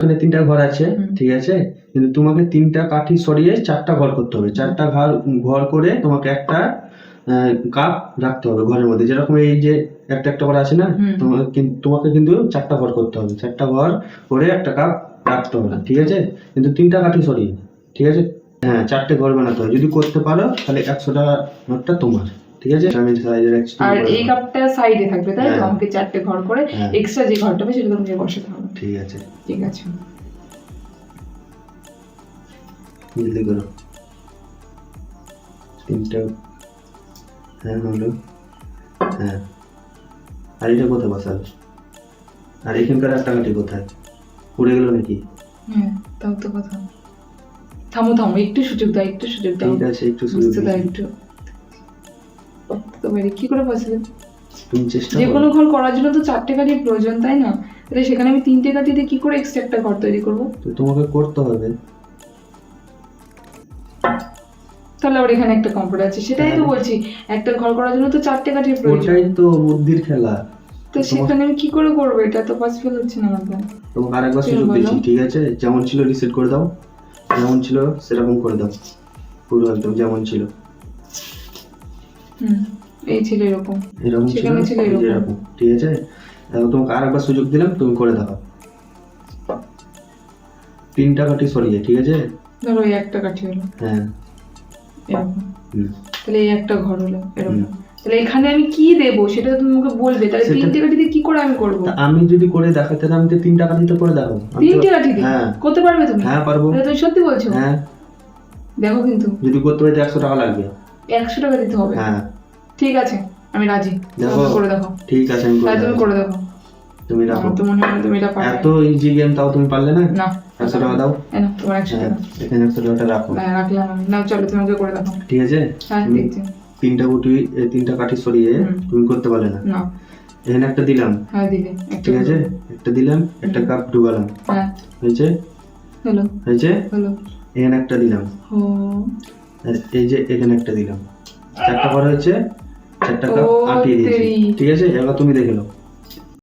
এখানে 3টা ঘর আছে, ঠিক আছে, কিন্তু তোমাকে 3টা কাঠি সরিয়ে 4টা ঘর করতে হবে। 4টা ঘর করে তোমাকে একটা কাপ রাখতে হবে ঘরের মধ্যে, যেরকম এই যে একটা একটা করে আছে না, তোমাকে কিন্তু 4টা ঘর করতে হবে। 4টা ঘর করে একটা কাপ রাখতে হবে, ঠিক আছে, কিন্তু 3টা কাঠি সরিয়ে, ঠিক আছে। হ্যাঁ, 4টে ঘর বানাতে হবে। যদি করতে পারো তাহলে 100 টাকা নোটটা তোমার, ঠিক আছে। আমি সাইজের আর এই কাপটা সাইডে থাকবে, তাই তো? আমাকে 4টে ঘর করে এক্সট্রা যে ঘরটা হবে সেটা তোমাকে বসাতে হবে। ঠিক আছে, ঠিক আছে। জলদি করো। 3টা, হ্যাঁ হলো, হ্যাঁ। আর এটা কোথায় বসাবে? আর এখানকার একটা কাঠি কোথায় পড়ে গেল নাকি? হ্যাঁ, তাও তো কথা। থামো থামো, একটু সুযোগ দাও, একটু সুযোগ দাও। ঠিক আছে, একটু সুযোগ দাও একটু। তোমার কি করে বসবে? তুমি চেষ্টা যে করো। কোনো ঘর করার জন্য তো 4টে কাঠির প্রয়োজন, তাই না? তাহলে সেখানে আমি 3টে কাঠি দিয়ে কি করে এক্সট্রা একটা ঘর তৈরি করব? তো তোমাকে করতে হবে। তাহলে আবার এখানে একটা কম্পিউটার আছে, সেটাই তো বলছি, একটা ঘর করার জন্য তো 4টে কাঠির প্রয়োজন। ওটাই তো বুদ্ধির খেলা। তো সেখানে আমি কি করে করব? এটা তো পসিবল হচ্ছে না আমার দ্বারা। তোমাকে আরেকবার সুযোগ দিচ্ছি, ঠিক আছে? যেমন ছিল রিসেট করে দাও, যেমন ছিল সেরকম করে দাও, পুরো একদম যেমন ছিল। এই ছিল এরকম, এরকম সেখানে ছিল এরকম, ঠিক আছে। এখন তোমাকে আরেকবার সুযোগ দিলাম, তুমি করে দেখাও। 3টা কাঠি সরিয়ে, ঠিক আছে। ধরো এই একটা কাঠি হলো, হ্যাঁ, এরকম। তাহলে এই একটা ঘর হলো এরকম। তাহলে এখানে আমি কি দেব সেটা তুমি আমাকে বলবে। তাহলে 3টে কাঠি দিয়ে কি করে আমি করব? আমি যদি করে দেখাতে না, আমি তো 3টা কাঠি তো করে দেখাবো। 3টে কাঠি দিয়ে হ্যাঁ করতে পারবে তুমি? হ্যাঁ পারবো। তুমি সত্যি বলছো? হ্যাঁ, দেখো কিন্তু যদি করতে পারি 100 টাকা লাগবে। 100 টাকা দিতে হবে? হ্যাঁ ঠিক আছে, আমি রাজি। দেখো, করে দেখো। ঠিক আছে, আমি করে তুমি করে দেখো। তুমি রাখো। তো মনে হয় তুমি এটা পারবে। এত ইজি গেম তাও তুমি পারলে না? না, 100 টাকা দাও। না, তোমার 100 টাকা। এখানে 100 টাকাটা রাখো। না, রাখলাম আমি। না, চলো তুমি আমাকে করে দেখো। ঠিক আছে। হ্যাঁ, দেখছি। 3টা কাঠি সরিয়ে তুমি করতে পারলে না। না, এখানে একটা দিলাম। হ্যাঁ দিলে। ঠিক আছে, একটা দিলাম, একটা কাপ ঢুকালাম। হ্যাঁ, হয়েছে? হলো। হয়েছে? হলো। এখানে একটা দিলাম। ও, আর এই যে এখানে একটা দিলাম। 4টা ঘর হয়েছে, 4টা কাপ আটিয়ে দিয়েছি। ঠিক আছে, এবার তুমি দেখে নাও।